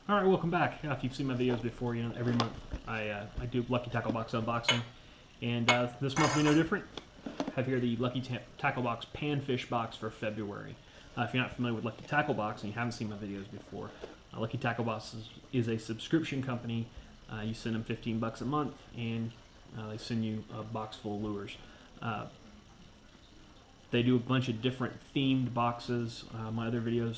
All right, welcome back. If you've seen my videos before, you know every month I do Lucky Tackle Box unboxing, and this month will be no different. I have here the Lucky Tackle Box Panfish box for February. If you're not familiar with Lucky Tackle Box and you haven't seen my videos before, Lucky Tackle Box is a subscription company. You send them $15 a month, and they send you a box full of lures. They do a bunch of different themed boxes. My other video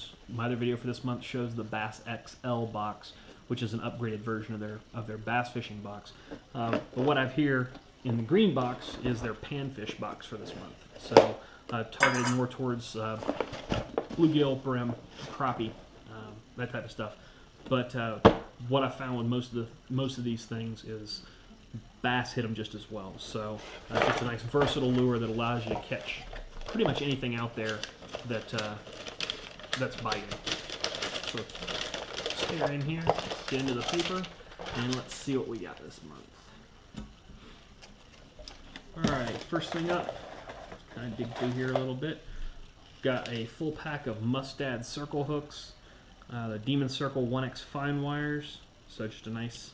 for this month shows the Bass XL box, which is an upgraded version of their bass fishing box. But what I've here in the green box is their Panfish box for this month. So targeted more towards bluegill, brim, crappie, that type of stuff. But what I found with most of these things is bass hit them just as well. So it's a nice versatile lure that allows you to catch pretty much anything out there that's biting. So let's stay right in here, get into the paper, and let's see what we got this month. Alright, first thing up, let's kind of dig through here a little bit. Got a full pack of Mustad circle hooks, the Demon Circle 1X fine wires, so just a nice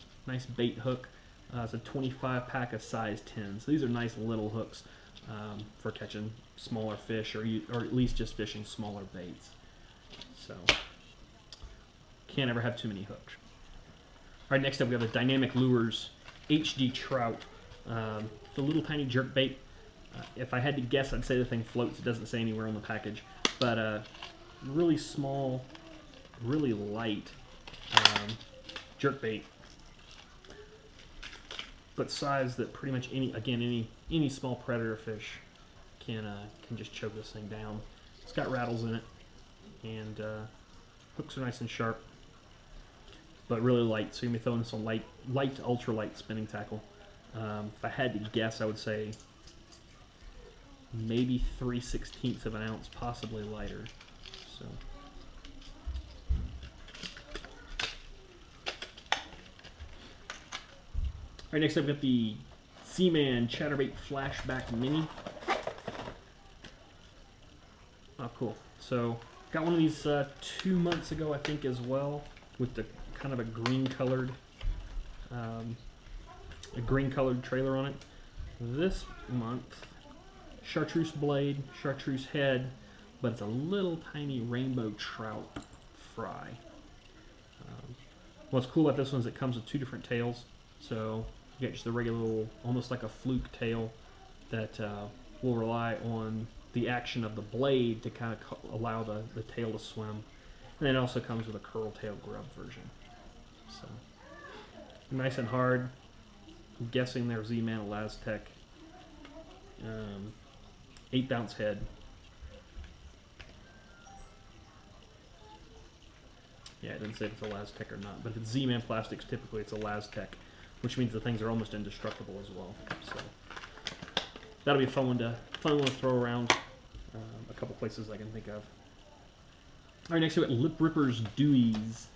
bait hook. It's a 25 pack of size 10, so these are nice little hooks for catching smaller fish, or at least just fishing smaller baits. So can't ever have too many hooks. All right, next up we have the Dynamic Lures HD Trout, the little tiny jerk bait. If I had to guess, I'd say the thing floats. It doesn't say anywhere on the package, but really small, really light jerk bait, but size that pretty much any small predator fish can just choke this thing down. It's got rattles in it, and hooks are nice and sharp, but really light. So you're gonna be throwing this on light to ultralight spinning tackle. If I had to guess, I would say maybe 3/16 of an ounce, possibly lighter. So. All right, next up we've got the Z-Man Chatterbait Flashback Mini. Oh, cool. So, got one of these 2 months ago, I think, as well, with the kind of a green-colored trailer on it. This month, chartreuse blade, chartreuse head, but it's a little tiny rainbow trout fry. What's cool about this one is it comes with 2 different tails. So you get just the regular little, almost like a fluke tail that will rely on the action of the blade to kind of allow the tail to swim. And then it also comes with a curl tail grub version. So nice and hard. I'm guessing they're Z-Man Elastec. 1/8 ounce head. Yeah, it didn't say if it's Elastec or not, but if it's Z-Man plastics, typically it's Elastec, which means the things are almost indestructible as well. So that'll be a fun one to throw around. A couple places I can think of. All right, next we got Lip Rippers Deweys,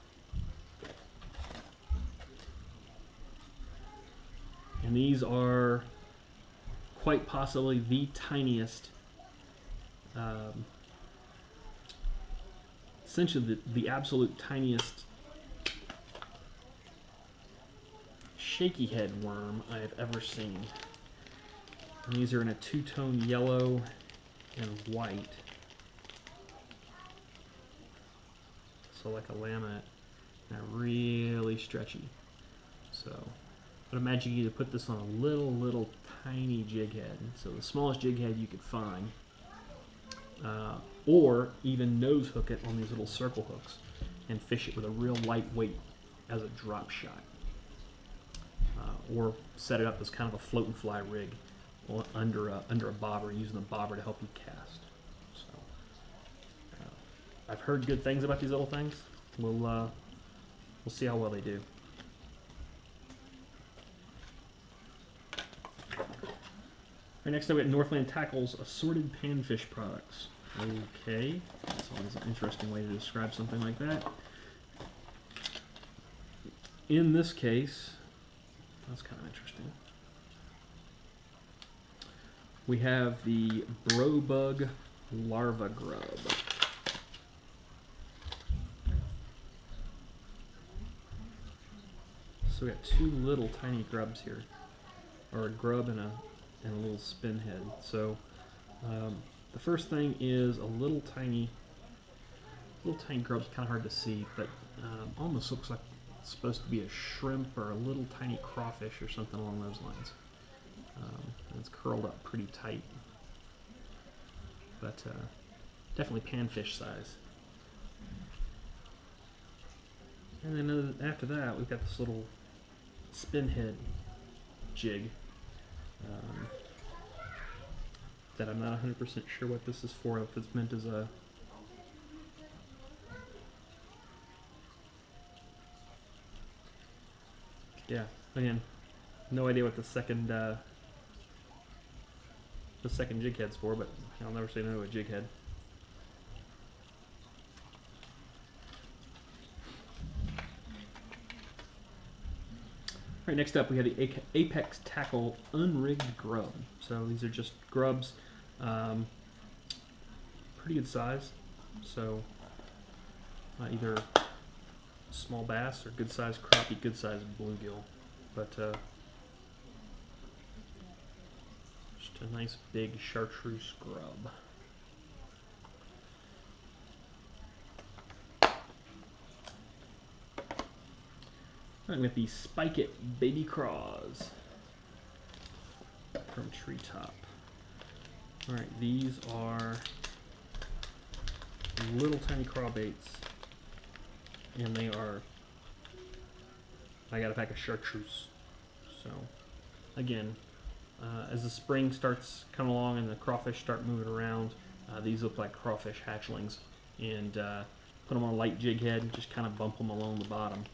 and these are quite possibly the tiniest, essentially the absolute tiniest shaky head worm I've ever seen. And these are in a 2-tone yellow and white, so like a lamette, and really stretchy. So I'd imagine you to put this on a little tiny jig head, so the smallest jig head you could find, or even nose hook it on these little circle hooks and fish it with a real lightweight as a drop shot, or set it up as kind of a float and fly rig under a bobber, using the bobber to help you cast. So I've heard good things about these little things. We'll see how well they do. Right, next up we got Northland Tackle's assorted panfish products. Okay, that's always an interesting way to describe something like that. In this case, that's kind of interesting. We have the Bro Bug Larva Grub. So we got two little tiny grubs here, or a grub and a little spin head. So the first thing is a little tiny grub's kind of hard to see, but almost looks like it's supposed to be a shrimp or a little tiny crawfish or something along those lines. And it's curled up pretty tight, but definitely panfish size. And then after that, we've got this little spin head jig that I'm not 100% sure what this is for, if it's meant as a again, no idea what the second jig head's for, but I'll never say no to a jig head. All right, next up we have the Apex Tackle Unrigged Grub. So these are just grubs, pretty good size. So either small bass or good sized crappie, good sized bluegill. But just a nice big chartreuse grub. I'm with the Spike It Baby Craws from Treetop. Alright, these are little tiny craw baits, and they are, I got a pack of chartreuse. So again, as the spring starts coming along and the crawfish start moving around, these look like crawfish hatchlings, and put them on a light jig head and just kind of bump them along the bottom.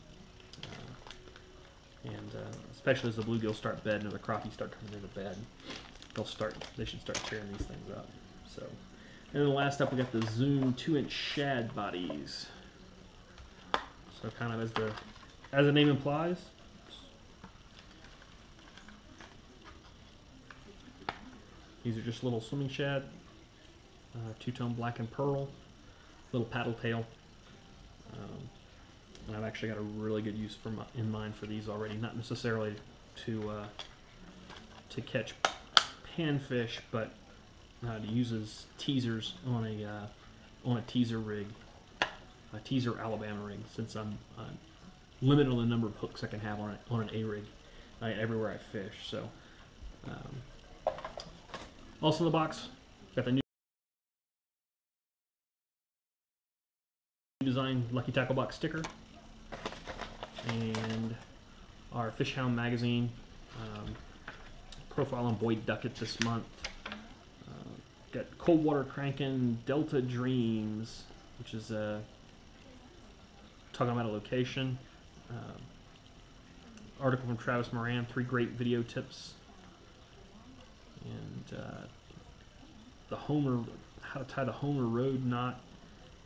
And especially as the bluegills start bedding or the crappies start coming into bed, they should start tearing these things up. So, and then last up we got the Zoom 2-inch shad bodies. So kind of as the name implies, these are just little swimming shad, two-tone black and pearl, little paddle tail. And I've actually got a really good use in mind for these already. Not necessarily to catch panfish, but to use as teasers on a teaser rig, a teaser Alabama rig. Since I'm limited on the number of hooks I can have on an A rig everywhere I fish. So also in the box, got the new design Lucky Tackle Box sticker. And our Fish Hound magazine, profile on Boyd Duckett this month. Got Coldwater Crankin' Delta Dreams, which is talking about a location. Article from Travis Moran, 3 great video tips. And how to tie the Homer Road knot,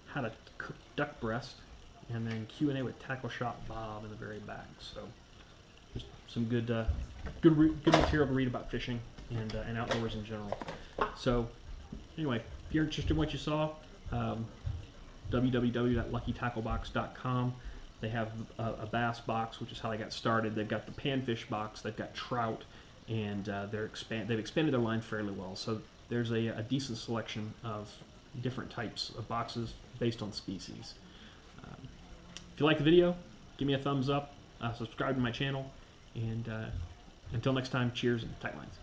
how to cook duck breast, and then Q&A with Tackle Shop Bob in the very back. So just some good material to read about fishing and outdoors in general. So anyway, if you're interested in what you saw, www.luckytacklebox.com. They have a bass box, which is how I got started. They've got the panfish box, they've got trout, and they've expanded their line fairly well. So there's a decent selection of different types of boxes based on species. If you like the video, give me a thumbs up, subscribe to my channel, and until next time, cheers and tight lines.